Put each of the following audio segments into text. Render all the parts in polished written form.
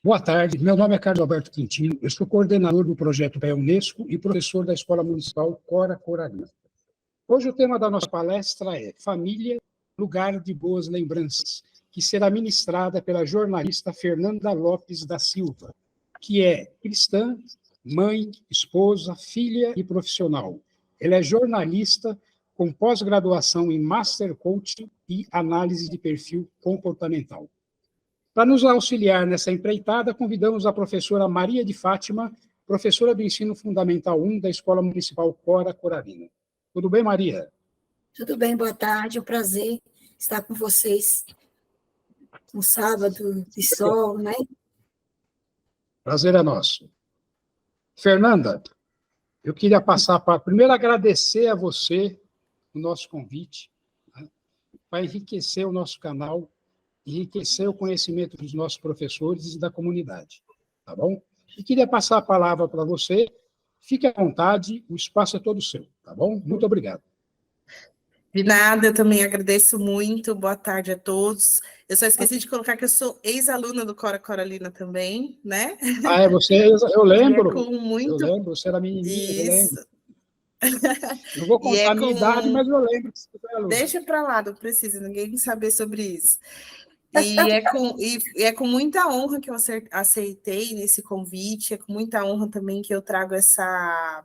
Boa tarde, meu nome é Carlos Alberto Quintino, eu sou coordenador do projeto PE Unesco e professor da Escola Municipal Cora Coralina. Hoje o tema da nossa palestra é Família, Lugar de Boas Lembranças, que será ministrada pela jornalista Fernanda Lopes da Silva, que é cristã, mãe, esposa, filha e profissional. Ela é jornalista com pós-graduação em Master Coaching e Análise de Perfil Comportamental. Para nos auxiliar nessa empreitada, convidamos a professora Maria de Fátima, professora do Ensino Fundamental 1 da Escola Municipal Cora Coralina. Tudo bem, Maria? Tudo bem, boa tarde, é um prazer estar com vocês um sábado de sol, né? Prazer é nosso. Fernanda, eu queria passar para, primeiro, agradecer a você o nosso convite, né, para enriquecer o nosso canal, enriquecer o conhecimento dos nossos professores e da comunidade, tá bom? E queria passar a palavra para você. Fique à vontade, o espaço é todo seu, tá bom? Muito obrigado. De nada, eu também agradeço muito. Boa tarde a todos. Eu só esqueci de colocar que eu sou ex-aluna do Cora Coralina também, né? Ah, é você? Eu lembro. Com muito... Eu lembro, você era menininha, eu lembro. Isso. Não vou contar a minha idade, mas eu lembro que você foi aluna. Deixa para lá, não precisa ninguém saber sobre isso. E é com muita honra que eu aceitei nesse convite, é com muita honra também que eu trago essa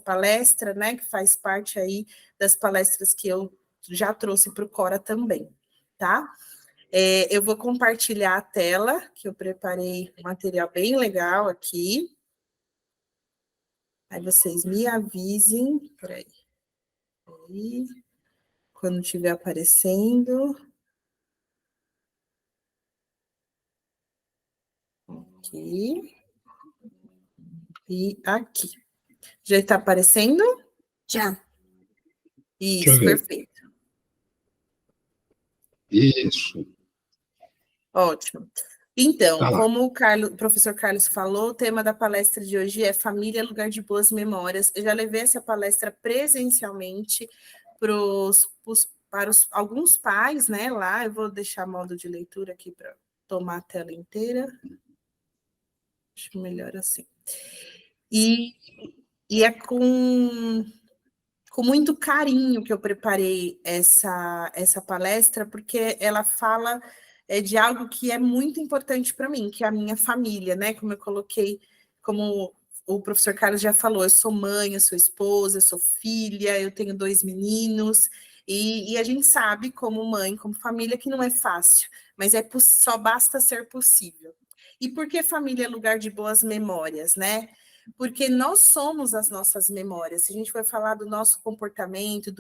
palestra, né, que faz parte aí das palestras que eu já trouxe para o Cora também, tá? Eu vou compartilhar a tela, que eu preparei um material bem legal aqui. Aí vocês me avisem, peraí, quando estiver aparecendo. Aqui. E aqui. Já está aparecendo? Já. Isso, perfeito. Isso. Ótimo. Então, como o professor Carlos falou, o tema da palestra de hoje é Família, Lugar de Boas Memórias. Eu já levei essa palestra presencialmente para alguns pais, né, lá. Eu vou deixar modo de leitura aqui para tomar a tela inteira. Acho melhor assim. E é com muito carinho que eu preparei essa palestra, porque ela fala de algo que é muito importante para mim, que é a minha família, né? Como eu coloquei, como o professor Carlos já falou, eu sou mãe, eu sou esposa, eu sou filha, eu tenho 2 meninos, e a gente sabe, como mãe, como família, que não é fácil, mas só basta ser possível. E por que família é lugar de boas memórias, né? Porque nós somos as nossas memórias. Se a gente for falar do nosso comportamento,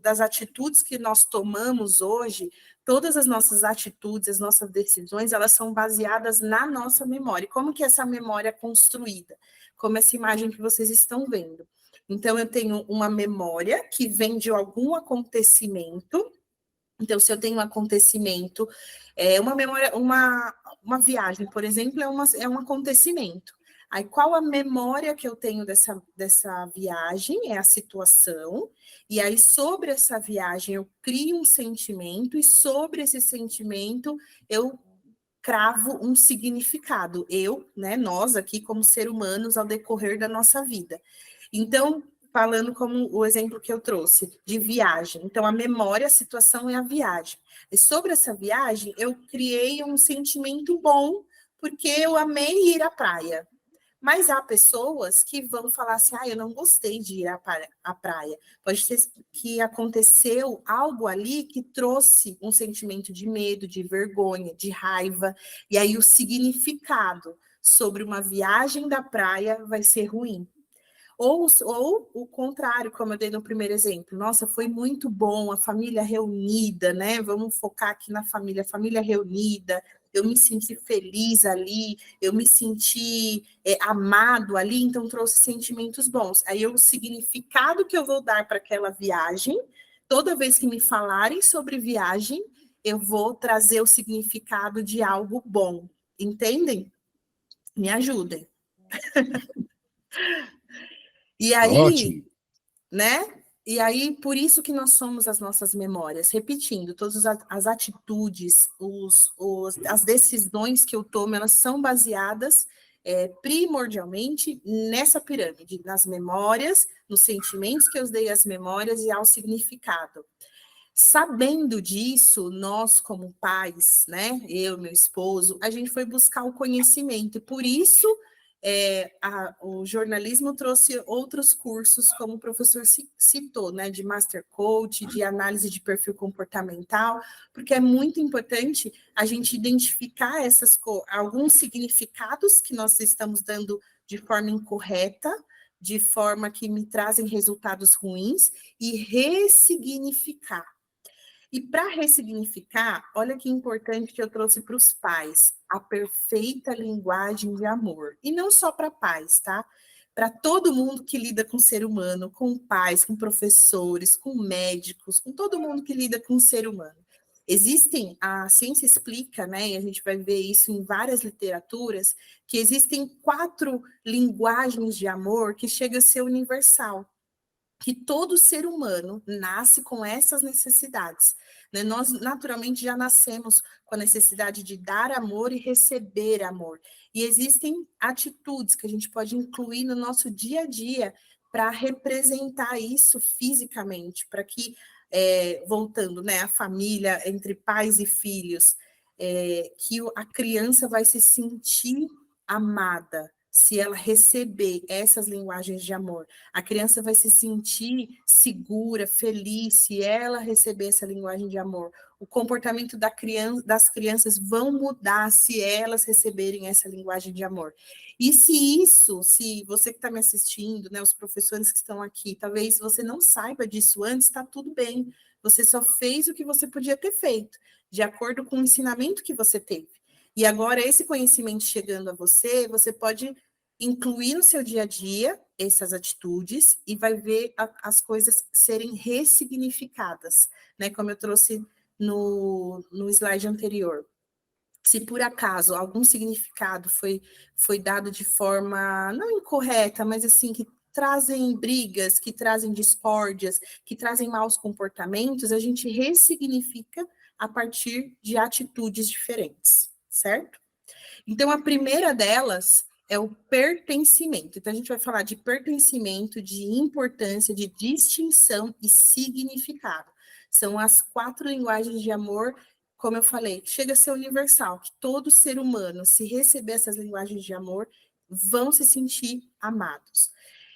das atitudes que nós tomamos hoje, todas as nossas atitudes, as nossas decisões, elas são baseadas na nossa memória. E como que essa memória é construída? Como essa imagem que vocês estão vendo. Então, eu tenho uma memória que vem de algum acontecimento. Então, se eu tenho um acontecimento, uma memória, uma viagem, por exemplo, é um acontecimento. Aí, qual a memória que eu tenho dessa viagem? É a situação. E aí, sobre essa viagem, eu crio um sentimento. E sobre esse sentimento, eu cravo um significado. Eu, né, nós aqui, como seres humanos, ao decorrer da nossa vida. Então, falando como o exemplo que eu trouxe, de viagem. Então, a memória, a situação é a viagem. E sobre essa viagem, eu criei um sentimento bom, porque eu amei ir à praia. Mas há pessoas que vão falar assim, eu não gostei de ir à praia. Pode ser que aconteceu algo ali que trouxe um sentimento de medo, de vergonha, de raiva, e aí o significado sobre uma viagem da praia vai ser ruim. Ou o contrário, como eu dei no primeiro exemplo. Nossa, foi muito bom, a família reunida, né? Vamos focar aqui na família reunida. Eu me senti feliz ali, eu me senti amado ali, então trouxe sentimentos bons. Aí o significado que eu vou dar para aquela viagem, toda vez que me falarem sobre viagem, eu vou trazer o significado de algo bom. Entendem? Me ajudem. E aí, Ótimo. né? E aí, por isso que nós somos as nossas memórias. Repetindo, todas as atitudes, as decisões que eu tomo, elas são baseadas primordialmente nessa pirâmide, nas memórias, nos sentimentos que eu dei às memórias e ao significado. Sabendo disso, nós como pais, né, eu, meu esposo, a gente foi buscar o conhecimento, e por isso o jornalismo trouxe outros cursos, como o professor citou, né, de Master Coach, de análise de perfil comportamental, porque é muito importante a gente identificar alguns significados que nós estamos dando de forma incorreta, de forma que me trazem resultados ruins, e ressignificar. E para ressignificar, olha que importante que eu trouxe para os pais, a perfeita linguagem de amor. E não só para pais, tá? Para todo mundo que lida com o ser humano, com pais, com professores, com médicos, com todo mundo que lida com o ser humano. A ciência explica, né, e a gente vai ver isso em várias literaturas, que existem 4 linguagens de amor que chegam a ser universal, que todo ser humano nasce com essas necessidades, né? Nós, naturalmente, já nascemos com a necessidade de dar amor e receber amor. E existem atitudes que a gente pode incluir no nosso dia a dia para representar isso fisicamente, para que, voltando, né, a família, entre pais e filhos, que a criança vai se sentir amada, se ela receber essas linguagens de amor. A criança vai se sentir segura, feliz, se ela receber essa linguagem de amor. O comportamento das crianças vão mudar se elas receberem essa linguagem de amor. E se você que está me assistindo, né, os professores que estão aqui, talvez você não saiba disso antes, está tudo bem. Você só fez o que você podia ter feito, de acordo com o ensinamento que você teve. E agora, esse conhecimento chegando a você, você pode incluir no seu dia a dia essas atitudes e vai ver as coisas serem ressignificadas, né? Como eu trouxe no slide anterior. Se por acaso algum significado foi dado de forma não incorreta, mas assim, que trazem brigas, que trazem discórdias, que trazem maus comportamentos, a gente ressignifica a partir de atitudes diferentes, certo? Então, a primeira delas é o pertencimento. Então, a gente vai falar de pertencimento, de importância, de distinção e significado. São as 4 linguagens de amor, como eu falei, chega a ser universal, que todo ser humano, se receber essas linguagens de amor, vão se sentir amados.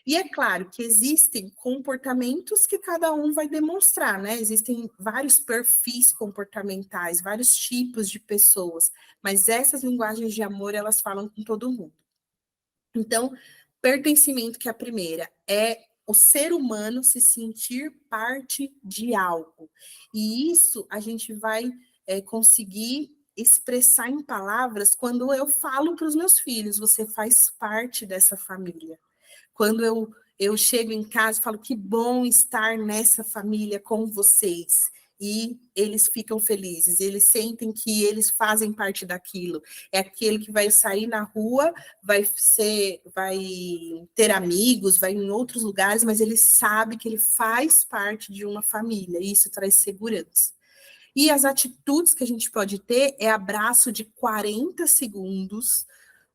E é claro que existem comportamentos que cada um vai demonstrar, né? Existem vários perfis comportamentais, vários tipos de pessoas, mas essas linguagens de amor, elas falam com todo mundo. Então, pertencimento, que é a primeira, é o ser humano se sentir parte de algo. E isso a gente vai conseguir expressar em palavras quando eu falo para os meus filhos, você faz parte dessa família. Quando eu chego em casa e falo que bom estar nessa família com vocês, e eles ficam felizes, eles sentem que eles fazem parte daquilo. É aquele que vai sair na rua, vai ter amigos, vai em outros lugares, mas ele sabe que ele faz parte de uma família, e isso traz segurança. E as atitudes que a gente pode ter é abraço de 40 segundos.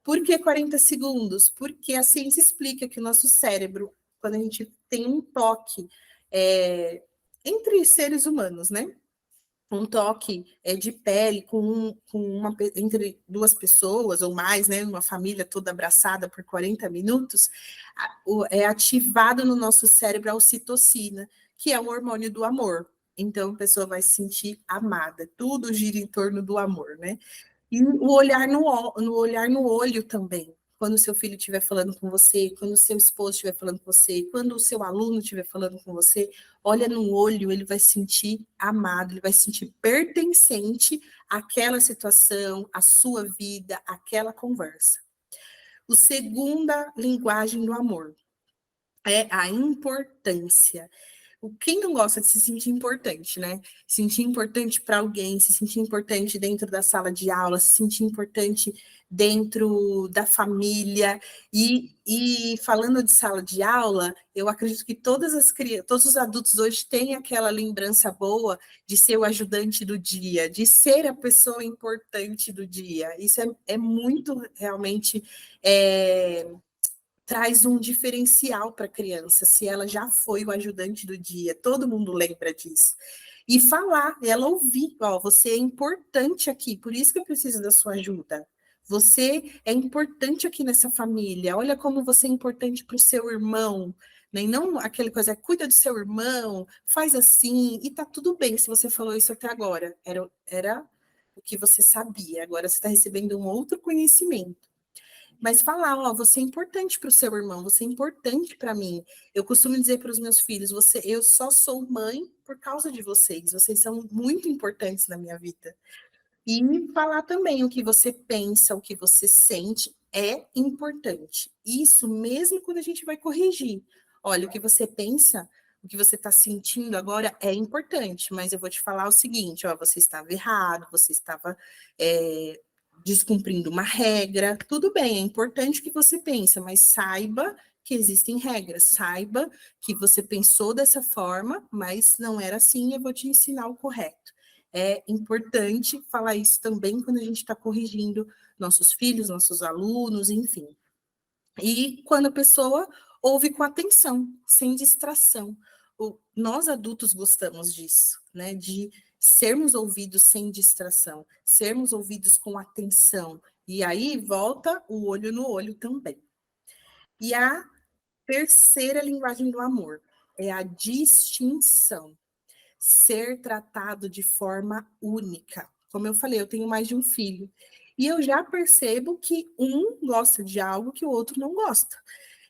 Por que 40 segundos? Porque a ciência explica que o nosso cérebro, quando a gente tem um toque entre seres humanos, né? Um toque de pele entre 2 pessoas ou mais, né? Uma família toda abraçada por 40 minutos, é ativado no nosso cérebro a ocitocina, que é o hormônio do amor. Então, a pessoa vai se sentir amada. Tudo gira em torno do amor, né? E o olhar no olho também. Quando o seu filho estiver falando com você, quando o seu esposo estiver falando com você, quando o seu aluno estiver falando com você, olha no olho, ele vai se sentir amado, ele vai se sentir pertencente àquela situação, à sua vida, àquela conversa. A segunda linguagem do amor é a importância. Quem não gosta de se sentir importante, né? Se sentir importante para alguém, se sentir importante dentro da sala de aula, se sentir importante dentro da família. E falando de sala de aula, eu acredito que todos os adultos hoje têm aquela lembrança boa de ser o ajudante do dia, de ser a pessoa importante do dia. Isso é muito realmente... traz um diferencial para a criança, se ela já foi o ajudante do dia, todo mundo lembra disso. E falar, ela ouvir, ó, você é importante aqui, por isso que eu preciso da sua ajuda. Você é importante aqui nessa família, olha como você é importante para o seu irmão, né? E não aquela coisa, cuida do seu irmão, faz assim, e tá tudo bem se você falou isso até agora. Era o que você sabia, agora você está recebendo um outro conhecimento. Mas falar, ó, você é importante para o seu irmão, você é importante para mim. Eu costumo dizer para os meus filhos, eu só sou mãe por causa de vocês são muito importantes na minha vida. E falar também o que você pensa, o que você sente é importante. Isso mesmo quando a gente vai corrigir. Olha, o que você pensa, o que você está sentindo agora é importante, mas eu vou te falar o seguinte, ó, você estava errado, você estava descumprindo uma regra, tudo bem, é importante que você pense, mas saiba que existem regras, saiba que você pensou dessa forma, mas não era assim, eu vou te ensinar o correto. É importante falar isso também quando a gente está corrigindo nossos filhos, nossos alunos, enfim. E quando a pessoa ouve com atenção, sem distração. Nós adultos gostamos disso, né? De sermos ouvidos sem distração, sermos ouvidos com atenção. E aí volta o olho no olho também. E a terceira linguagem do amor é a distinção. Ser tratado de forma única. Como eu falei, eu tenho mais de um filho. E eu já percebo que um gosta de algo que o outro não gosta.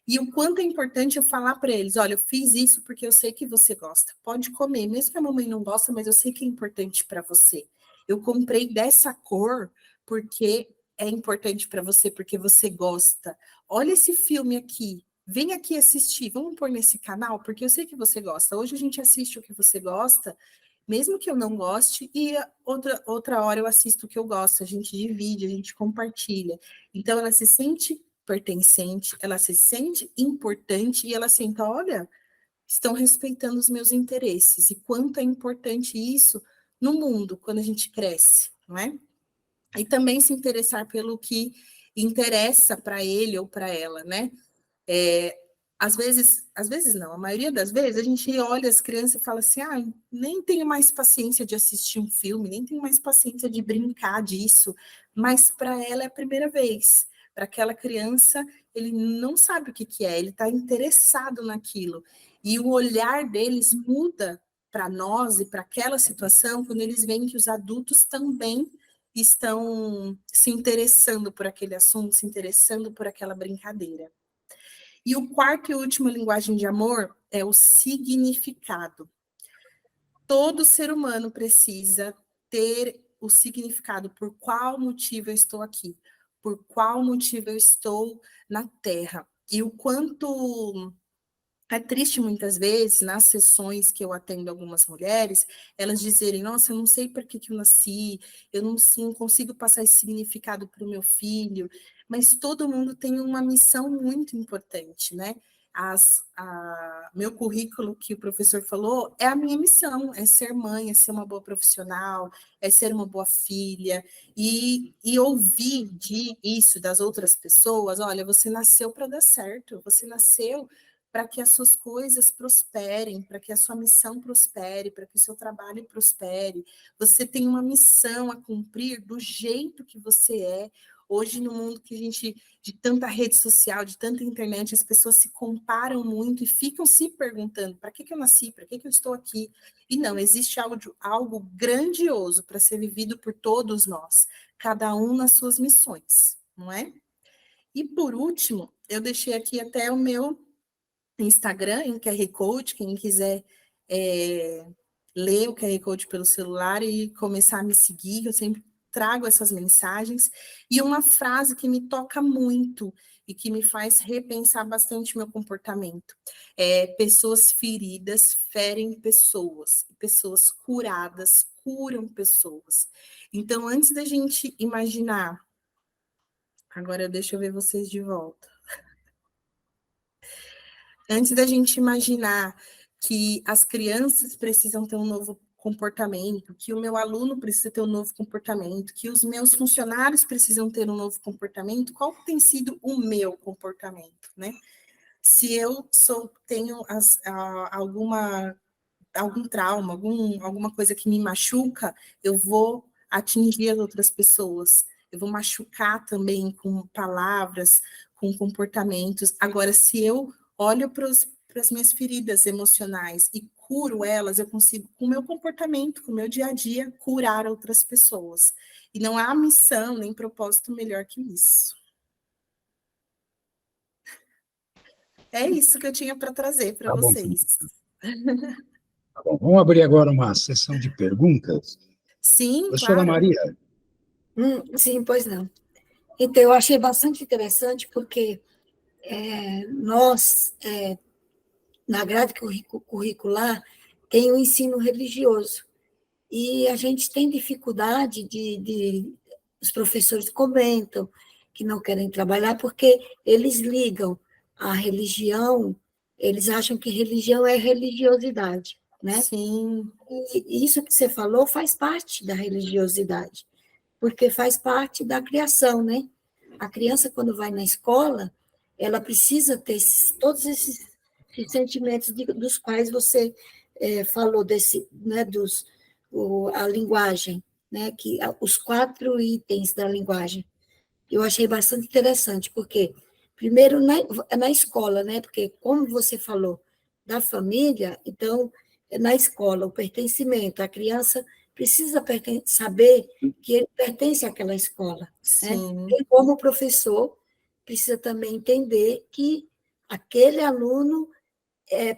E o quanto é importante eu falar para eles, olha, eu fiz isso porque eu sei que você gosta. Pode comer, mesmo que a mamãe não gosta, mas eu sei que é importante para você. Eu comprei dessa cor porque é importante para você, porque você gosta. Olha esse filme aqui. Vem aqui assistir, vamos pôr nesse canal, porque eu sei que você gosta. Hoje a gente assiste o que você gosta, mesmo que eu não goste, e outra hora eu assisto o que eu gosto, a gente divide, a gente compartilha. Então ela se sente pertencente, ela se sente importante e ela sente, olha, estão respeitando os meus interesses. E quanto é importante isso no mundo, quando a gente cresce, não é? E também se interessar pelo que interessa para ele ou para ela, né? Às vezes não, a maioria das vezes a gente olha as crianças e fala assim, nem tenho mais paciência de assistir um filme, nem tenho mais paciência de brincar disso, mas para ela é a primeira vez. Para aquela criança, ele não sabe o que é, ele está interessado naquilo. E o olhar deles muda para nós e para aquela situação quando eles veem que os adultos também estão se interessando por aquele assunto, se interessando por aquela brincadeira. E o quarto e última linguagem de amor é o significado. Todo ser humano precisa ter o significado, por qual motivo eu estou aqui, por qual motivo eu estou na Terra. E o quanto é triste muitas vezes, nas sessões que eu atendo algumas mulheres, elas dizerem, nossa, eu não sei para que eu nasci, eu não consigo passar esse significado para o meu filho, mas todo mundo tem uma missão muito importante, né? Meu currículo que o professor falou é a minha missão, é ser mãe, é ser uma boa profissional, é ser uma boa filha, e ouvir isso das outras pessoas, olha, você nasceu para dar certo, você nasceu para que as suas coisas prosperem, para que a sua missão prospere, para que o seu trabalho prospere. Você tem uma missão a cumprir do jeito que você é. Hoje, no mundo que a gente, de tanta rede social, de tanta internet, as pessoas se comparam muito e ficam se perguntando, para que eu nasci? Para que eu estou aqui? E não, existe algo grandioso para ser vivido por todos nós, cada um nas suas missões, não é? E, por último, eu deixei aqui até o meu Instagram, em QR Code, quem quiser ler o QR Code pelo celular e começar a me seguir, eu sempre trago essas mensagens. E uma frase que me toca muito, e que me faz repensar bastante meu comportamento. Pessoas feridas ferem pessoas, pessoas curadas curam pessoas. Então, antes da gente imaginar, agora deixa eu ver vocês de volta. Antes da gente imaginar que as crianças precisam ter um novo comportamento, que o meu aluno precisa ter um novo comportamento, que os meus funcionários precisam ter um novo comportamento, qual tem sido o meu comportamento, né? Se eu tenho algum trauma, alguma coisa que me machuca, eu vou atingir as outras pessoas, eu vou machucar também com palavras, com comportamentos. Agora, se eu olho para as minhas feridas emocionais e curo elas, eu consigo, com o meu comportamento, com o meu dia a dia, curar outras pessoas. E não há missão nem propósito melhor que isso. É isso que eu tinha para trazer para vocês. Tá bom, vamos abrir agora uma sessão de perguntas. Sim, Professora claro. Maria. Sim, pois não. Então, eu achei bastante interessante, porque nós, na grade curricular, tem o ensino religioso, e a gente tem dificuldade os professores comentam que não querem trabalhar, porque eles ligam a religião, eles acham que religião é religiosidade, né? Sim. E isso que você falou faz parte da religiosidade, porque faz parte da criação, né? A criança, quando vai na escola, ela precisa ter todos esses sentimentos dos quais você falou, né, a linguagem, né, os 4 itens da linguagem. Eu achei bastante interessante, porque, primeiro, na escola, né, porque, como você falou, da família, então, na escola, o pertencimento, a criança precisa saber que ele pertence àquela escola. Né? E como professor, precisa também entender que aquele aluno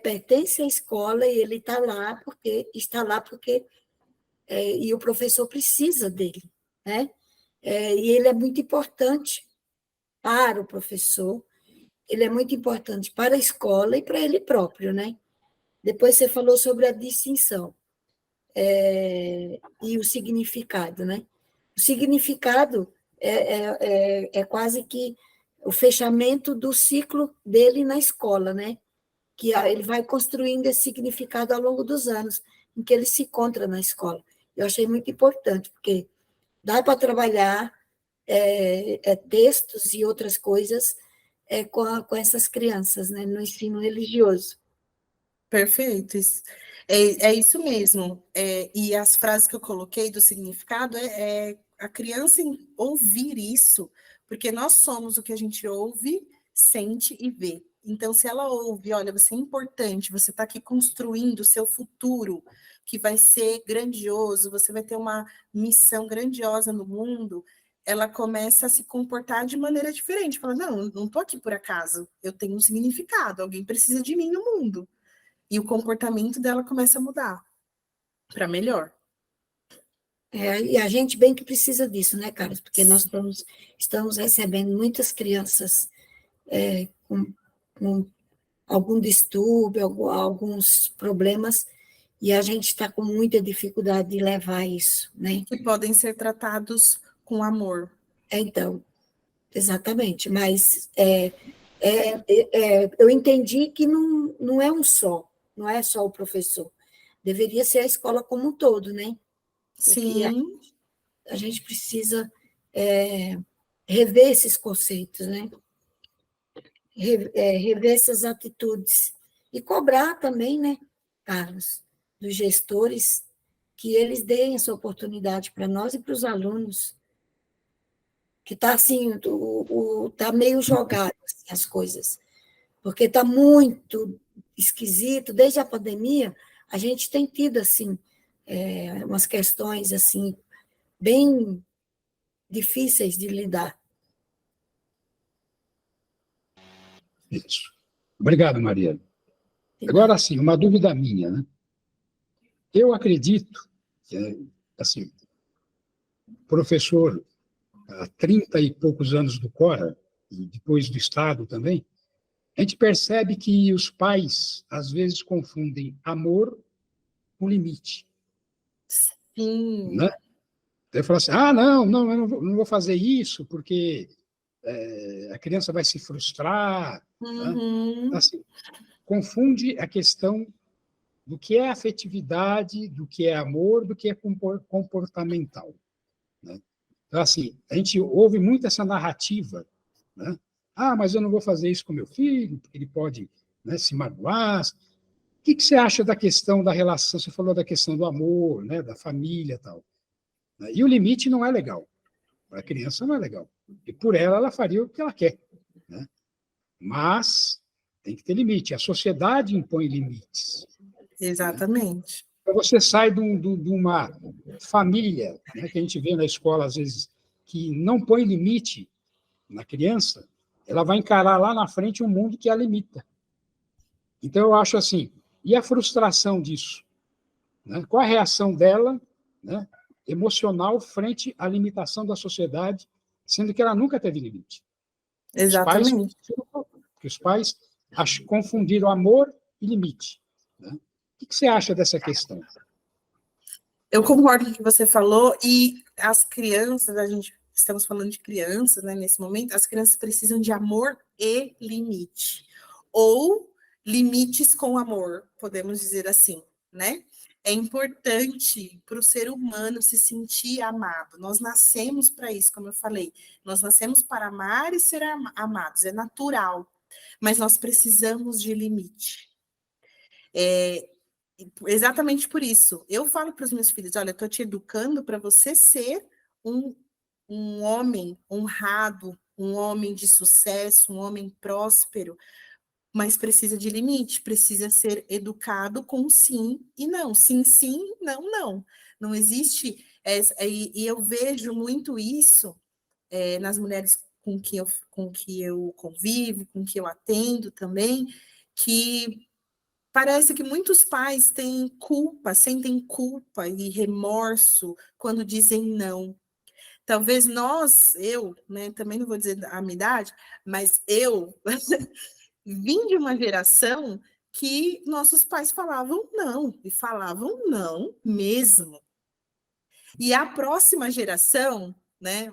pertence à escola e ele está lá porque e o professor precisa dele, né? E ele é muito importante para o professor, ele é muito importante para a escola e para ele próprio, né? Depois você falou sobre a distinção e o significado, né? O significado é quase que o fechamento do ciclo dele na escola, né? Que ele vai construindo esse significado ao longo dos anos em que ele se encontra na escola. Eu achei muito importante, porque dá para trabalhar textos e outras coisas com essas crianças, né, no ensino religioso. Perfeito. É isso mesmo. E as frases que eu coloquei do significado a criança ouvir isso, porque nós somos o que a gente ouve, sente e vê. Então, se ela ouve, olha, você é importante, você está aqui construindo o seu futuro, que vai ser grandioso, você vai ter uma missão grandiosa no mundo, ela começa a se comportar de maneira diferente. Fala, não estou aqui por acaso, eu tenho um significado, alguém precisa de mim no mundo. E o comportamento dela começa a mudar para melhor. E a gente bem que precisa disso, né, Carlos? Porque nós estamos recebendo muitas crianças com algum distúrbio, alguns problemas, e a gente está com muita dificuldade de levar isso, né? Que podem ser tratados com amor. Então, exatamente, mas eu entendi que não é não é só o professor, deveria ser a escola como um todo, né? Porque Sim. a gente precisa rever esses conceitos, né? Rever essas atitudes e cobrar também, né, Carlos, dos gestores, que eles deem essa oportunidade para nós e para os alunos, que está assim, tá meio jogado assim, as coisas, porque está muito esquisito. Desde a pandemia, a gente tem tido assim umas questões assim bem difíceis de lidar. Isso. Obrigado, Maria. Agora, sim, uma dúvida minha, né? Eu acredito que, professor há 30 e poucos anos do Cora, e depois do Estado também, a gente percebe que os pais, às vezes, confundem amor com limite. Sim. Né? Então, fala assim, não, eu não vou fazer isso, porque a criança vai se frustrar. Uhum. Né? Assim, confunde a questão do que é afetividade, do que é amor, do que é comportamental. Né? Então, assim, a gente ouve muito essa narrativa, né? Mas eu não vou fazer isso com meu filho, porque ele pode, né, se magoar. O que você acha da questão da relação? Você falou da questão do amor, né, da família e tal. E o limite não é legal. Para a criança não é legal. E por ela faria o que ela quer. Né? Mas tem que ter limite. A sociedade impõe limites. Exatamente. Né? Então, você sai de uma família, né, que a gente vê na escola, às vezes, que não põe limite na criança, ela vai encarar lá na frente um mundo que a limita. Então, eu acho assim, e a frustração disso? Né? Qual a reação dela, né, emocional frente à limitação da sociedade, sendo que ela nunca teve limite? Exatamente. Os pais confundiram amor e limite. Né? O que você acha dessa questão? Eu concordo com o que você falou, e as crianças, estamos falando de crianças, né, nesse momento, as crianças precisam de amor e limite, ou limites com amor, podemos dizer assim, né? É importante para o ser humano se sentir amado. Nós nascemos para isso, como eu falei. Nós nascemos para amar e ser amados, é natural. Mas nós precisamos de limite. Exatamente por isso. Eu falo para os meus filhos, olha, eu estou te educando para você ser um homem honrado, um homem de sucesso, um homem próspero, mas precisa de limite, precisa ser educado com sim e não. Sim, sim, não, não. Não existe... e eu vejo muito isso nas mulheres com que eu convivo, com que eu atendo também, que parece que muitos pais têm culpa, sentem culpa e remorso quando dizem não. Talvez eu, né, também não vou dizer a minha idade, mas eu vim de uma geração que nossos pais falavam não, e falavam não mesmo. E a próxima geração, né,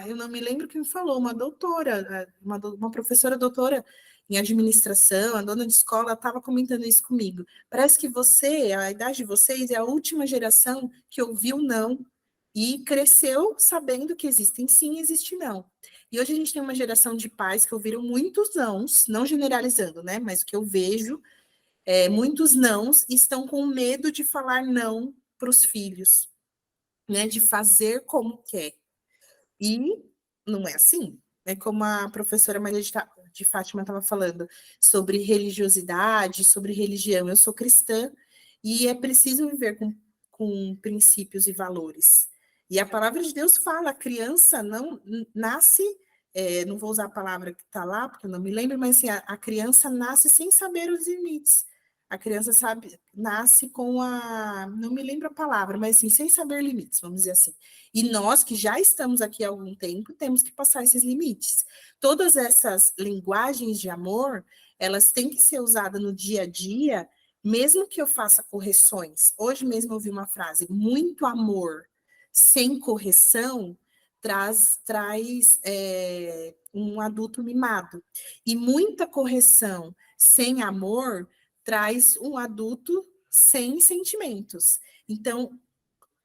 eu não me lembro quem falou, uma doutora, uma professora doutora em administração, a dona de escola, estava comentando isso comigo. Parece que a idade de vocês é a última geração que ouviu não e cresceu sabendo que existem sim e existe não. E hoje a gente tem uma geração de pais que ouviram muitos nãos, não generalizando, né? Mas o que eu vejo muitos nãos e estão com medo de falar não para os filhos, né? De fazer como quer. E não é assim. É como a professora Maria de Fátima estava falando sobre religiosidade, sobre religião. Eu sou cristã e é preciso viver com princípios e valores. E a palavra de Deus fala, a criança não nasce, não vou usar a palavra que está lá, porque eu não me lembro, mas assim, a criança nasce sem saber os limites. A criança nasce com não me lembro a palavra, mas assim, sem saber limites, vamos dizer assim. E nós, que já estamos aqui há algum tempo, temos que passar esses limites. Todas essas linguagens de amor, elas têm que ser usadas no dia a dia, mesmo que eu faça correções. Hoje mesmo eu ouvi uma frase, muito amor sem correção traz um adulto mimado. E muita correção sem amor traz um adulto sem sentimentos. Então,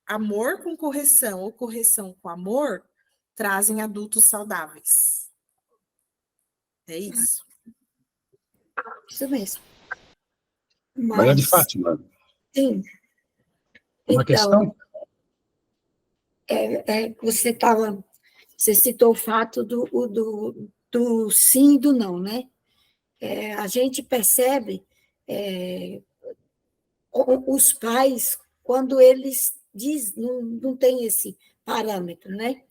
amor com correção ou correção com amor trazem adultos saudáveis. É isso. Isso mesmo. Maria de Fátima. Sim. Uma então, questão? Você citou o fato do sim e do não, né? A gente percebe os pais quando eles não têm esse parâmetro, né?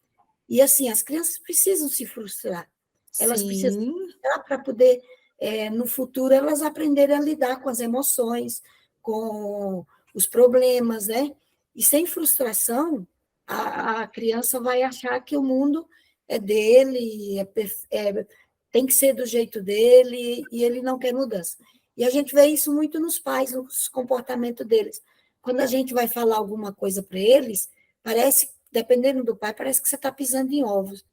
E assim, as crianças precisam se frustrar. Elas precisam se frustrar para poder, no futuro, elas aprenderem a lidar com as emoções, com os problemas, né? E sem frustração, a criança vai achar que o mundo é dele, tem que ser do jeito dele, e ele não quer mudança. E a gente vê isso muito nos pais, no comportamento deles. Quando a gente vai falar alguma coisa para eles, parece, dependendo do pai, parece que você está pisando em ovos,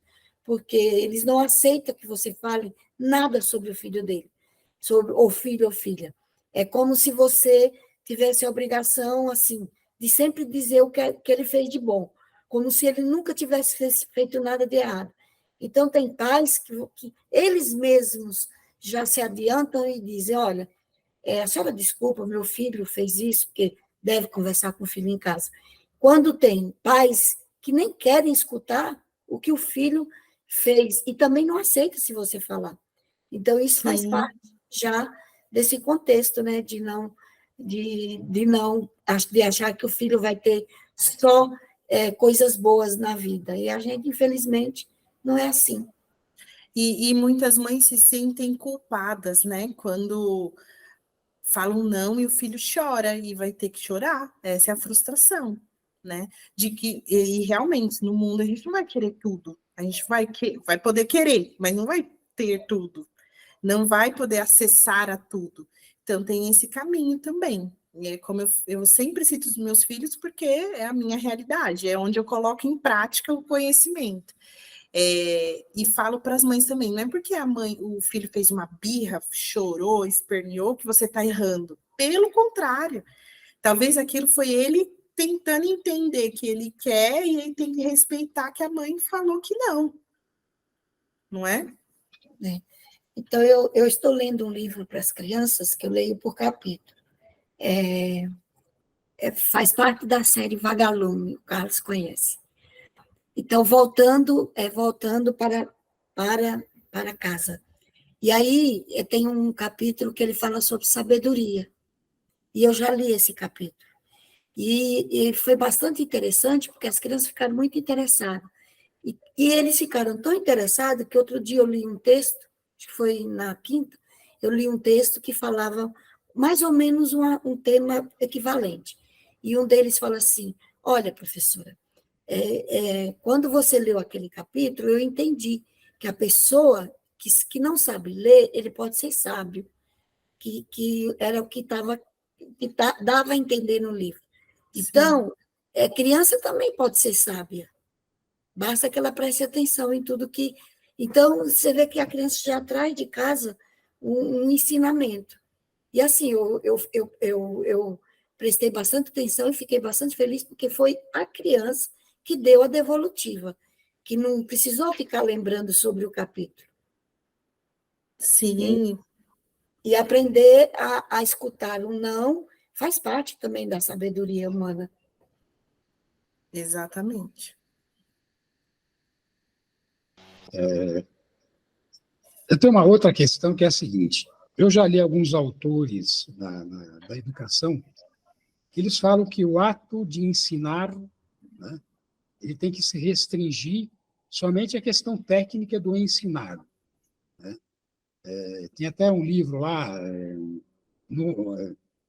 porque eles não aceitam que você fale nada sobre o filho dele, sobre o filho ou filha. É como se você tivesse a obrigação, assim, de sempre dizer o que ele fez de bom, como se ele nunca tivesse feito nada de errado. Então, tem pais que eles mesmos já se adiantam e dizem, olha, a senhora desculpa, meu filho fez isso, porque deve conversar com o filho em casa. Quando tem pais que nem querem escutar o que o filho fez, e também não aceita se você falar. Então, isso faz parte já desse contexto, né, de achar que o filho vai ter só coisas boas na vida. E a gente, infelizmente, não é assim. E muitas mães se sentem culpadas, né? Quando falam não e o filho chora e vai ter que chorar. Essa é a frustração, né? E realmente, no mundo, a gente não vai querer tudo. A gente vai poder querer, mas não vai ter tudo. Não vai poder acessar a tudo. Então, tem esse caminho também. E como eu sempre cito os meus filhos, porque é a minha realidade, é onde eu coloco em prática o conhecimento. E falo para as mães também, não é porque o filho fez uma birra, chorou, esperneou, que você está errando. Pelo contrário, talvez aquilo foi ele tentando entender que ele quer e ele tem que respeitar que a mãe falou que não. Não é? Então, eu estou lendo um livro para as crianças, que eu leio por capítulo. Faz parte da série Vagalume, o Carlos conhece. Então, voltando para casa. E aí, tem um capítulo que ele fala sobre sabedoria. E eu já li esse capítulo. E foi bastante interessante, porque as crianças ficaram muito interessadas. E eles ficaram tão interessados que outro dia eu li um texto, acho que foi na quinta, eu li um texto que falava mais ou menos um tema equivalente. E um deles fala assim, olha, professora, quando você leu aquele capítulo, eu entendi que a pessoa que não sabe ler, ele pode ser sábio, que era o que dava a entender no livro. Então, criança também pode ser sábia, basta que ela preste atenção em tudo que... Então, você vê que a criança já traz de casa um ensinamento. E assim, eu prestei bastante atenção e fiquei bastante feliz, porque foi a criança que deu a devolutiva, que não precisou ficar lembrando sobre o capítulo. Sim. E aprender a escutar um não faz parte também da sabedoria humana. Exatamente. Eu tenho uma outra questão que é a seguinte, eu já li alguns autores da educação que eles falam que o ato de ensinar, né, ele tem que se restringir somente à questão técnica do ensinar. Né? Tem até um livro lá,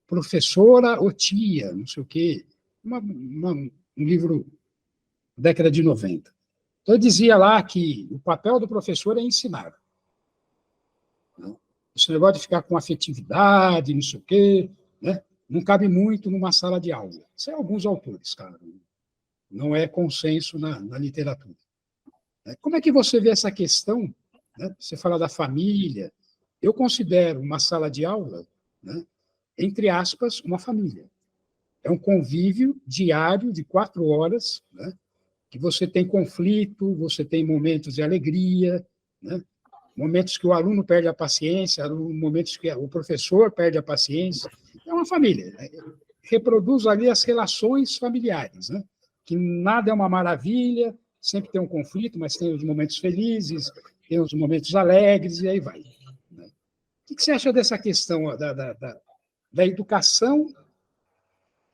Professora ou Tia, não sei o quê, um livro da década de 90. Então, eu dizia lá que o papel do professor é ensinar. Né? Esse negócio de ficar com afetividade, não sei o quê, né? Não cabe muito numa sala de aula. Isso é alguns autores, cara. Não é consenso na literatura. Como é que você vê essa questão? Né? Você fala da família. Eu considero uma sala de aula, né, entre aspas, uma família. É um convívio diário de 4 horas, né, que você tem conflito, você tem momentos de alegria, né, momentos que o aluno perde a paciência, momentos que o professor perde a paciência. É uma família. Reproduz ali as relações familiares, né, que nada é uma maravilha, sempre tem um conflito, mas tem os momentos felizes, tem os momentos alegres, e aí vai. O que você acha dessa questão da educação,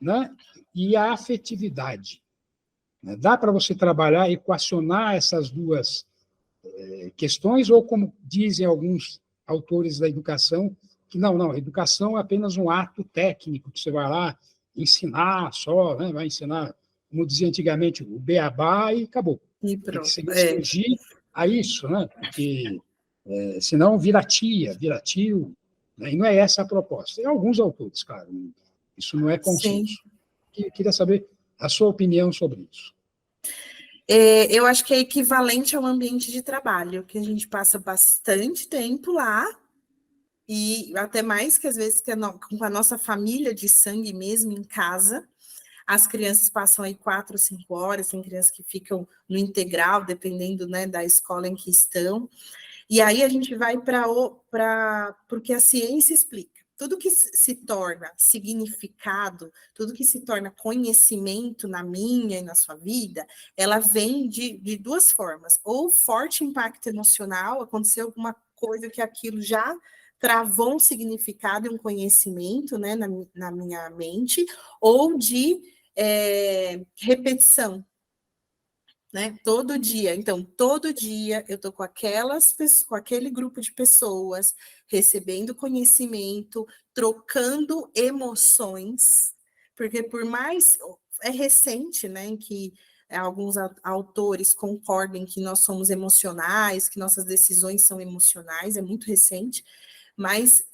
né, e a afetividade? Dá para você trabalhar, equacionar essas duas questões, ou como dizem alguns autores da educação, que não, a educação é apenas um ato técnico, que você vai lá ensinar só, né, vai ensinar, como dizia antigamente, o beabá e acabou. E pronto. Tem que se restringir a isso, né? Porque senão vira tia, vira tio, né? E não é essa a proposta. Tem alguns autores, claro, isso não é Sim. consenso. Eu queria saber a sua opinião sobre isso. Eu acho que é equivalente ao ambiente de trabalho, que a gente passa bastante tempo lá, e até mais que às vezes com a nossa família de sangue mesmo em casa. As crianças passam aí 4 ou 5 horas, tem crianças que ficam no integral, dependendo, né, da escola em que estão. E aí a gente vai porque a ciência explica. Tudo que se torna significado, tudo que se torna conhecimento na minha e na sua vida, ela vem de duas formas. Ou forte impacto emocional, aconteceu alguma coisa que aquilo já travou um significado e um conhecimento, né, na minha mente, ou de repetição. Né? Todo dia. Então, todo dia eu estou com aquele grupo de pessoas, recebendo conhecimento, trocando emoções, porque por mais é recente, né, em que alguns autores concordem que nós somos emocionais, que nossas decisões são emocionais, é muito recente, mas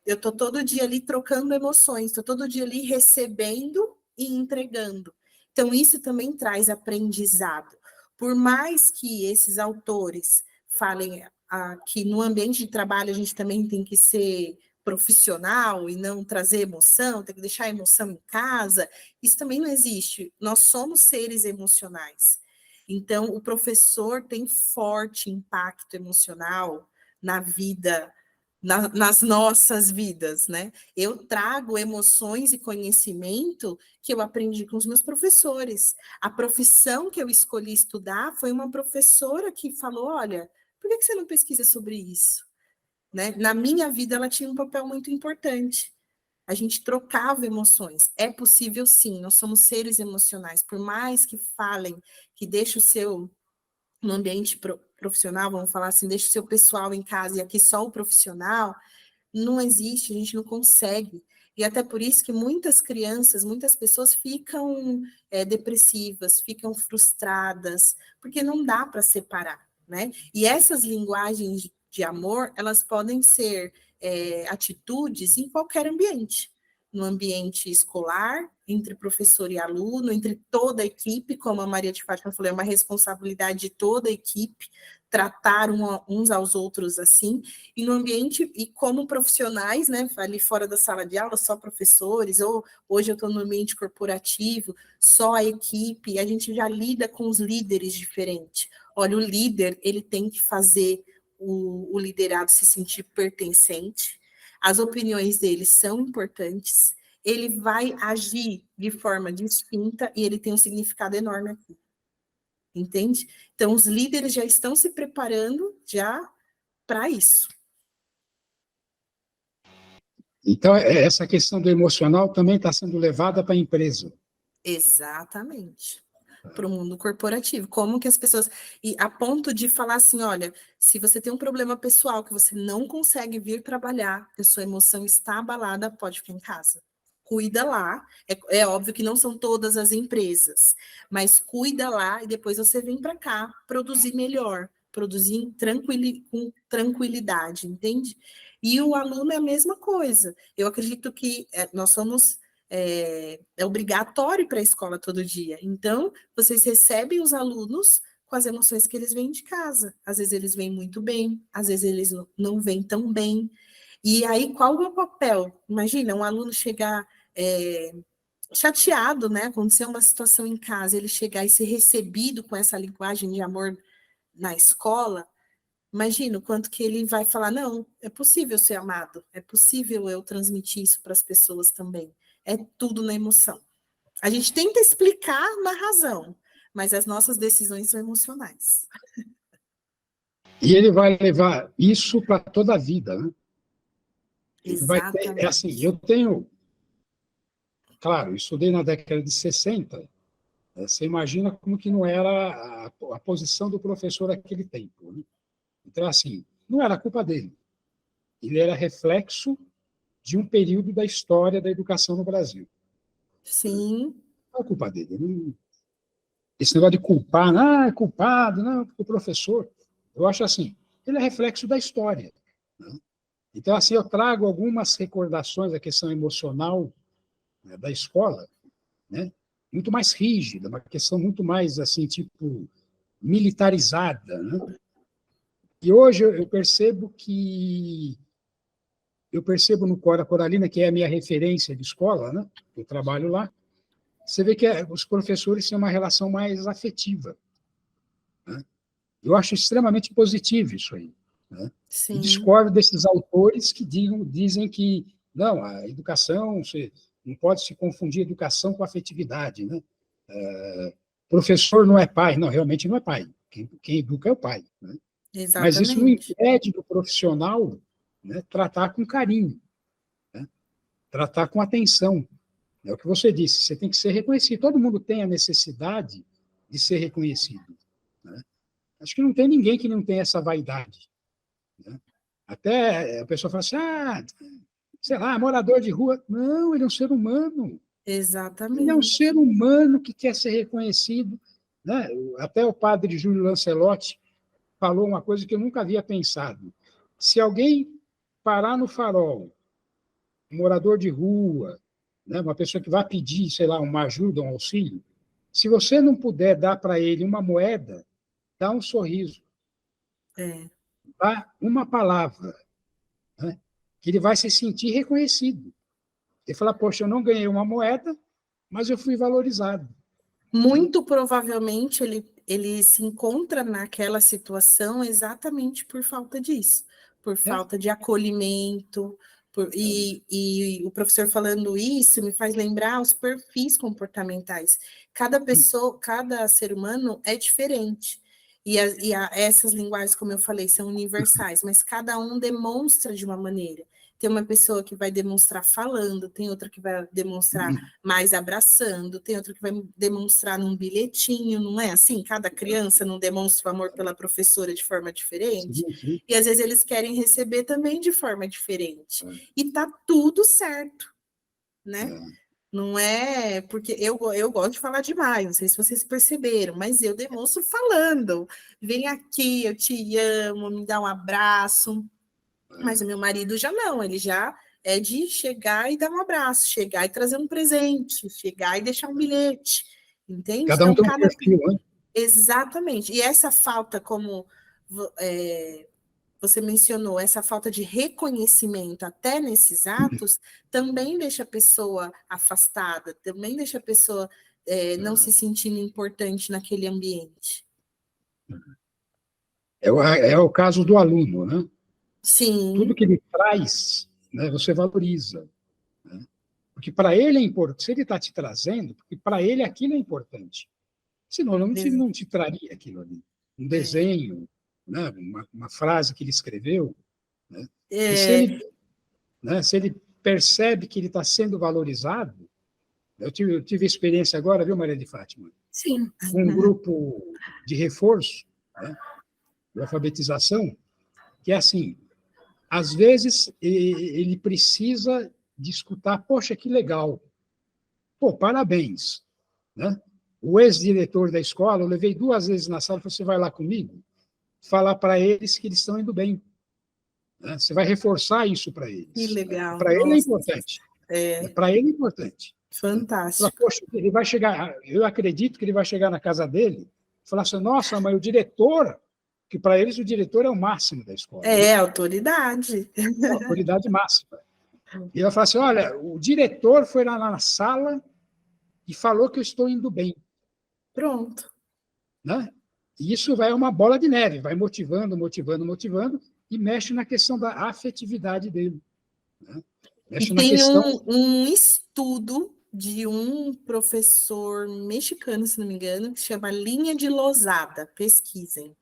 eu estou todo dia ali trocando emoções, estou todo dia ali recebendo e entregando. Então, isso também traz aprendizado. Por mais que esses autores falem que no ambiente de trabalho a gente também tem que ser profissional e não trazer emoção, tem que deixar a emoção em casa, isso também não existe. Nós somos seres emocionais. Então, o professor tem forte impacto emocional na vida, nas nossas vidas, né? Eu trago emoções e conhecimento que eu aprendi com os meus professores. A profissão que eu escolhi estudar foi uma professora que falou, olha, por que você não pesquisa sobre isso? Né? Na minha vida, ela tinha um papel muito importante. A gente trocava emoções. É possível, sim, nós somos seres emocionais. Por mais que falem que deixa o seu no ambiente profissional, vamos falar assim, deixa o seu pessoal em casa e aqui só o profissional, não existe, a gente não consegue. E até por isso que muitas crianças, muitas pessoas ficam depressivas, ficam frustradas, porque não dá para separar, né? E essas linguagens de amor, elas podem ser atitudes em qualquer ambiente. No ambiente escolar, entre professor e aluno, entre toda a equipe, como a Maria de Fátima falou, é uma responsabilidade de toda a equipe, tratar uns aos outros assim, e no ambiente, e como profissionais, né, ali fora da sala de aula, só professores, ou hoje eu estou no ambiente corporativo, só a equipe, a gente já lida com os líderes diferentes. Olha, o líder, ele tem que fazer o liderado se sentir pertencente, as opiniões dele são importantes, ele vai agir de forma distinta e ele tem um significado enorme aqui. Entende? Então, os líderes já estão se preparando já para isso. Então, essa questão do emocional também está sendo levada para a empresa. Exatamente. Para o mundo corporativo. Como que as pessoas... E a ponto de falar assim, olha, se você tem um problema pessoal que você não consegue vir trabalhar, que a sua emoção está abalada, pode ficar em casa. Cuida lá. É óbvio que não são todas as empresas, mas cuida lá e depois você vem para cá produzir melhor, produzir com tranquilidade, entende? E o aluno é a mesma coisa. Eu acredito que nós somos... É obrigatório para a escola todo dia. Então, vocês recebem os alunos com as emoções que eles vêm de casa. Às vezes eles vêm muito bem, às vezes eles não vêm tão bem. E aí, qual é o papel? Imagina, um aluno chegar chateado, né? Acontecer uma situação em casa, ele chegar e ser recebido com essa linguagem de amor na escola. Imagina o quanto que ele vai falar, não, é possível ser amado, é possível eu transmitir isso para as pessoas também. É tudo na emoção. A gente tenta explicar na razão, mas as nossas decisões são emocionais. E ele vai levar isso para toda a vida, né? Exatamente. Assim, eu tenho... Claro, eu estudei na década de 60, você imagina como que não era a posição do professor naquele tempo, né? Então, assim, não era culpa dele. Ele era reflexo de um período da história da educação no Brasil. Sim. Não é culpa dele. esse negócio de culpar, é culpado, não, o professor, eu acho assim, ele é reflexo da história, né? Então, assim, eu trago algumas recordações da questão emocional, né, da escola, né, muito mais rígida, uma questão muito mais, assim, tipo, militarizada, né? E hoje eu percebo no Cora Coralina, que é a minha referência de escola, né? Eu trabalho lá, você vê que os professores têm uma relação mais afetiva, né? Eu acho extremamente positivo isso aí, né? E Sim. discordo desses autores que dizem que não, a educação, não pode se confundir educação com afetividade, né? Professor não é pai, não, realmente não é pai. Quem educa é o pai, né? Mas isso não Exatamente. impede do profissional, né, tratar com carinho, né, tratar com atenção. É o que você disse, você tem que ser reconhecido. Todo mundo tem a necessidade de ser reconhecido, né? Acho que não tem ninguém que não tenha essa vaidade, né? Até a pessoa fala assim, sei lá, morador de rua. Não, ele é um ser humano. Ele é um ser Exatamente. humano que quer ser reconhecido, né? Até o padre Júlio Lancelotti falou uma coisa que eu nunca havia pensado. Se alguém parar no farol, um morador de rua, né, uma pessoa que vai pedir, sei lá, uma ajuda, um auxílio, se você não puder dar para ele uma moeda, dá um sorriso, É. dá uma palavra, né, que ele vai se sentir reconhecido. Ele fala, poxa, eu não ganhei uma moeda, mas eu fui valorizado. Muito provavelmente ele se encontra naquela situação exatamente por falta disso, por falta de acolhimento. E o professor falando isso me faz lembrar os perfis comportamentais. Cada pessoa, cada ser humano é diferente. Essas linguagens, como eu falei, são universais, mas cada um demonstra de uma maneira. Tem uma pessoa que vai demonstrar falando, tem outra que vai demonstrar mais abraçando, tem outra que vai demonstrar num bilhetinho, não é assim? Cada criança não demonstra o amor pela professora de forma diferente, e às vezes eles querem receber também de forma diferente. E tá tudo certo, né? Não é porque eu gosto de falar demais, não sei se vocês perceberam, mas eu demonstro falando. Vem aqui, eu te amo, me dá um abraço. Mas o meu marido já não, ele já é de chegar e dar um abraço, chegar e trazer um presente, chegar e deixar um bilhete, entende? Cada um Então, tem um perfil, né? Exatamente. E essa falta, como você mencionou, essa falta de reconhecimento até nesses atos, também deixa a pessoa afastada, também deixa a pessoa não se sentindo importante naquele ambiente. É o caso do aluno, né? Tudo Sim. que ele traz, né, você valoriza, né? Porque para ele é importante. Se ele está te trazendo, porque para ele aquilo é importante. Senão não te traria aquilo ali. Um desenho, né, uma frase que ele escreveu, né? E se ele percebe que ele está sendo valorizado, eu tive experiência agora, viu, Maria de Fátima? Sim. Com um grupo de reforço, né, de alfabetização, que é assim, às vezes ele precisa de escutar, poxa, que legal, pô, parabéns, né? O ex-diretor da escola, eu levei 2 vezes na sala, você vai lá comigo, falar para eles que eles estão indo bem, né? Você vai reforçar isso para Que eles, né? legal, Para ele é nossa, importante, para ele é importante. Né? Fala, fantástico. poxa, ele vai chegar, eu acredito que ele vai chegar na casa dele, falar assim, nossa, mas o diretor, que para eles o diretor é o máximo da escola, né? Autoridade. É a autoridade máxima. E ela fala assim, olha, o diretor foi lá na sala e falou que eu estou indo bem. Pronto. Né? E isso vai uma bola de neve, vai motivando, motivando, motivando, e mexe na questão da afetividade dele. Né? E Mexe na tem questão... um estudo de um professor mexicano, se não me engano, que chama Linha de Losada, pesquisem,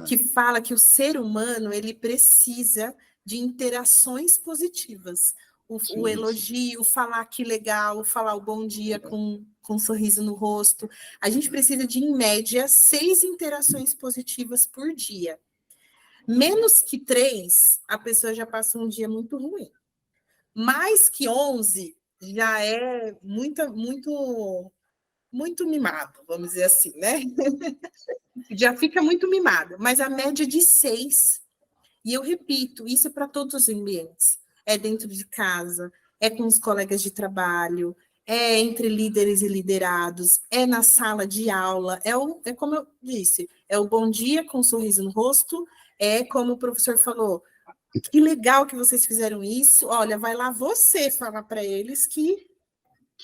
que fala que o ser humano ele precisa de interações positivas. O elogio, falar que legal, falar o bom dia com um sorriso no rosto. A gente precisa de, em média, 6 interações positivas por dia. Menos que 3, a pessoa já passa um dia muito ruim. Mais que 11 já é muito muito mimado, vamos dizer assim, né? Já fica muito mimado, mas a média é de 6. E eu repito, isso é para todos os ambientes. É dentro de casa, é com os colegas de trabalho, é entre líderes e liderados, é na sala de aula, é como eu disse, é o bom dia com um sorriso no rosto, é como o professor falou, que legal que vocês fizeram isso, olha, vai lá você falar para eles que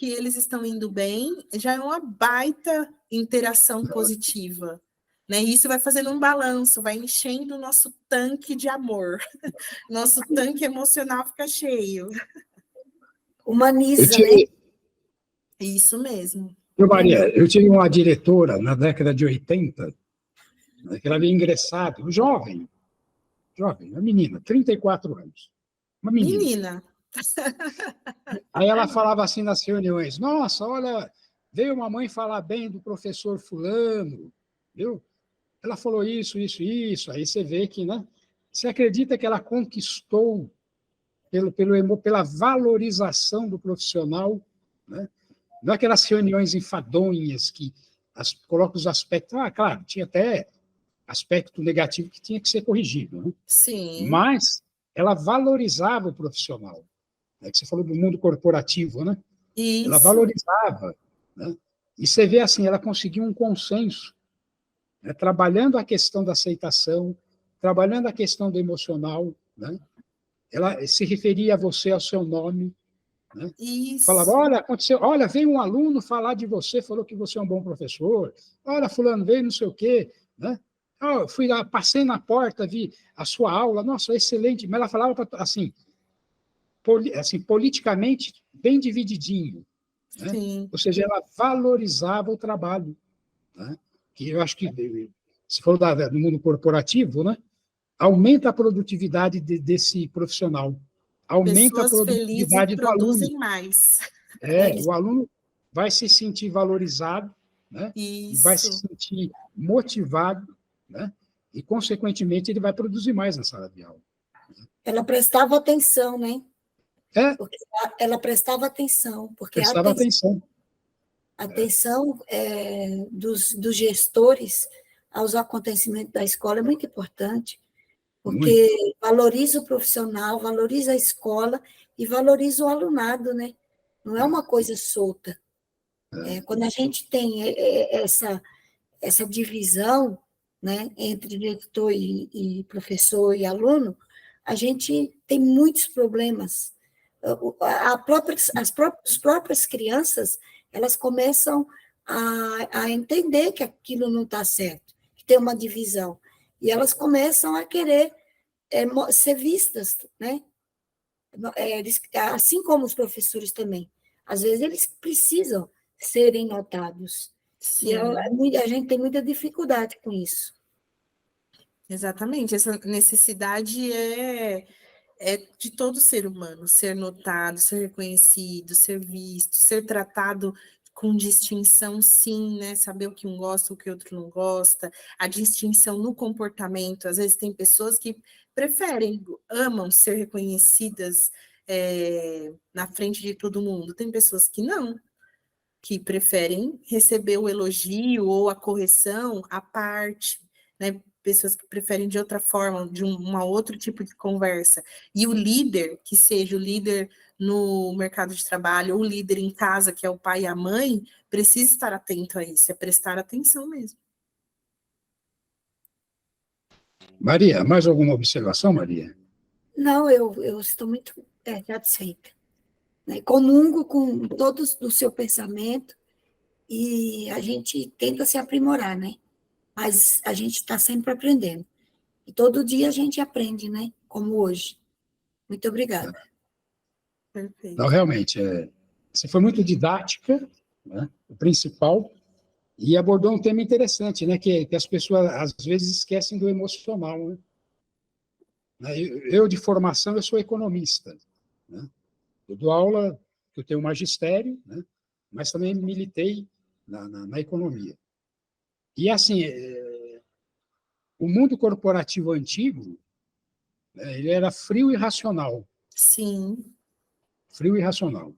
eles estão indo bem, já é uma baita interação positiva. Né? E isso vai fazendo um balanço, vai enchendo o nosso tanque de amor. Nosso tanque emocional fica cheio. Humaniza, né? Isso mesmo. Maria, eu tive uma diretora na década de 80, né, que ela havia ingressado, jovem, uma menina, 34 anos. Uma menina. Aí ela falava assim nas reuniões, nossa, olha, veio uma mãe falar bem do professor fulano, viu? Ela falou isso, isso, isso. Aí você vê que, né? Você acredita que ela conquistou pela valorização do profissional, né? Não aquelas reuniões enfadonhas que colocam os aspectos. Ah, claro, tinha até aspecto negativo que tinha que ser corrigido, né? Sim. Mas ela valorizava o profissional. Né? Que você falou do mundo corporativo, né? Isso. Ela valorizava. Né? E você vê assim, ela conseguiu um consenso, né? Trabalhando a questão da aceitação, trabalhando a questão do emocional, né? Ela se referia a você, ao seu nome, né? Isso. Falava, olha, aconteceu, olha, veio um aluno falar de você, falou que você é um bom professor, olha, fulano veio não sei o quê, né? Oh, fui lá, passei na porta, vi a sua aula, nossa, excelente, mas ela falava assim, politicamente bem divididinho, né? Sim. Ou seja, ela valorizava o trabalho, né? Que eu acho que, se for do mundo corporativo, né? Aumenta a produtividade desse profissional, aumenta Pessoas a produtividade felizes do aluno. produzem mais. O aluno vai se sentir valorizado, né? E vai se sentir motivado, né? E, consequentemente, ele vai produzir mais na sala de aula. Ela prestava atenção, né? Porque ela prestava atenção. Porque prestava atenção. A atenção dos gestores aos acontecimentos da escola é muito importante, porque valoriza o profissional, valoriza a escola e valoriza o alunado, né? Não é uma coisa solta. Quando a gente tem essa divisão, né, entre diretor e professor e aluno, a gente tem muitos problemas. As próprias crianças, elas começam a entender que aquilo não está certo, que tem uma divisão, e elas começam a querer ser vistas, né? Assim como os professores também. Às vezes, eles precisam serem notados. Sim. E a gente tem muita dificuldade com isso. Exatamente. Essa necessidade é de todo ser humano, ser notado, ser reconhecido, ser visto, ser tratado com distinção, sim, né? Saber o que um gosta, o que o outro não gosta, a distinção no comportamento. Às vezes tem pessoas que amam ser reconhecidas na frente de todo mundo. Tem pessoas que não, que preferem receber o elogio ou a correção à parte, né? Pessoas que preferem de outra forma, de outro tipo de conversa. E o líder, que seja o líder no mercado de trabalho, ou o líder em casa, que é o pai e a mãe, precisa estar atento a isso, é prestar atenção mesmo. Maria, mais alguma observação, Maria? Não, eu estou muito satisfeita. Né? Comungo com todos o seu pensamento e a gente tenta se aprimorar, né? Mas a gente está sempre aprendendo. E todo dia a gente aprende, né? Como hoje. Muito obrigada. Perfeito. Não, realmente, você foi muito didática, né? O principal, e abordou um tema interessante, né? Que as pessoas, às vezes, esquecem do emocional, né? Eu, de formação, eu sou economista, né? Eu dou aula, eu tenho magistério, né? Mas também militei na economia. E, assim, o mundo corporativo antigo, né, ele era frio e racional. Sim. Frio e racional.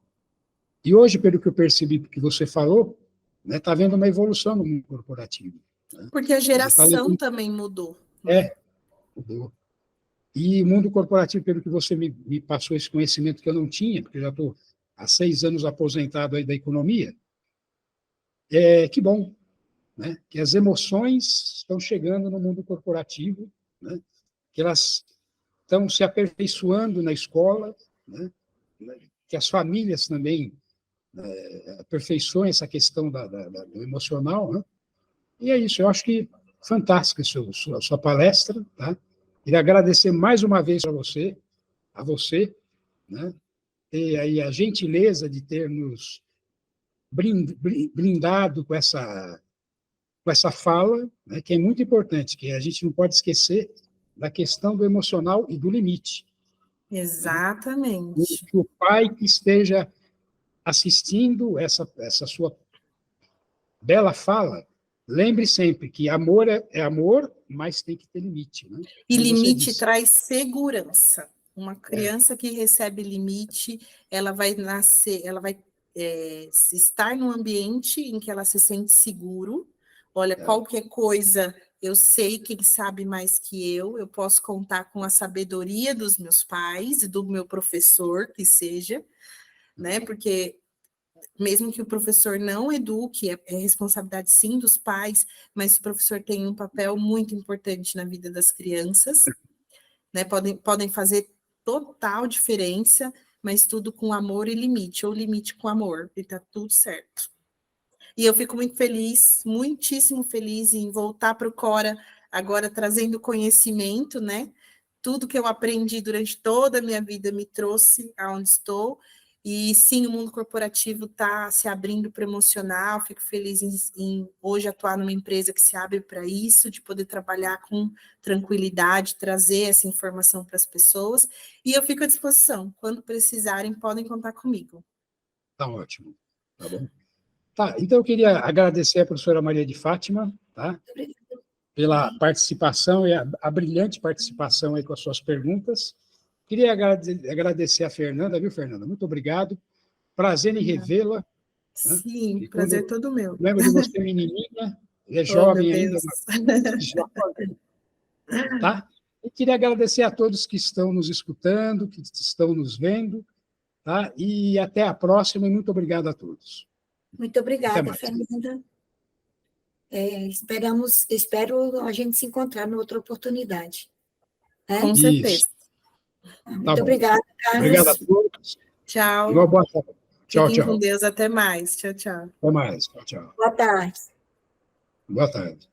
E hoje, pelo que eu percebi que você falou, né, está havendo uma evolução no mundo corporativo. Né? Porque a geração também mudou. Mudou. E o mundo corporativo, pelo que você me passou esse conhecimento que eu não tinha, porque eu já estou há 6 anos aposentado aí da economia, que bom, né? Que as emoções estão chegando no mundo corporativo, né? Que elas estão se aperfeiçoando na escola, né? Que as famílias também aperfeiçoem essa questão do emocional, né? E é isso, eu acho que fantástica a sua palestra, tá? Queria agradecer mais uma vez a você, né? E aí a gentileza de ter nos brindado com essa fala, né, que é muito importante, que a gente não pode esquecer da questão do emocional e do limite. Exatamente. Né? Que o pai que esteja assistindo essa sua bela fala, lembre sempre que amor é amor, mas tem que ter limite. Né? E limite traz segurança. Uma criança que recebe limite, ela vai nascer, ela vai estar num ambiente em que ela se sente seguro. Olha, qualquer coisa, eu sei quem sabe mais que eu posso contar com a sabedoria dos meus pais e do meu professor, que seja, né? Porque mesmo que o professor não eduque, é responsabilidade sim dos pais, mas o professor tem um papel muito importante na vida das crianças, né? Podem fazer total diferença, mas tudo com amor e limite, ou limite com amor, e tá tudo certo. E eu fico muito feliz, muitíssimo feliz em voltar para o Cora, agora trazendo conhecimento, né? Tudo que eu aprendi durante toda a minha vida me trouxe aonde estou. E sim, o mundo corporativo está se abrindo para o emocional. Fico feliz em hoje atuar numa empresa que se abre para isso, de poder trabalhar com tranquilidade, trazer essa informação para as pessoas. E eu fico à disposição. Quando precisarem, podem contar comigo. Tá ótimo. Tá bom? Tá, então eu queria agradecer a professora Maria de Fátima, tá? Pela participação e a brilhante participação aí com as suas perguntas. Queria agradecer a Fernanda, viu, Fernanda? Muito obrigado. Prazer em revê-la. Sim, Né? prazer todo meu. Lembro de você, menininha, Oh, jovem meu ainda, Deus. mas jovem, tá? E queria agradecer a todos que estão nos escutando, que estão nos vendo, tá? E até a próxima, e muito obrigado a todos. Muito obrigada, Fernanda. Espero a gente se encontrar em outra oportunidade. Né? Com certeza. Isso. Muito obrigada, Carlos. Obrigado a todos. Tchau. E uma boa tarde. Tchau, Fiquem tchau. com Deus. Até mais. Tchau, tchau. Até mais. Tchau, tchau. Boa tarde. Boa tarde.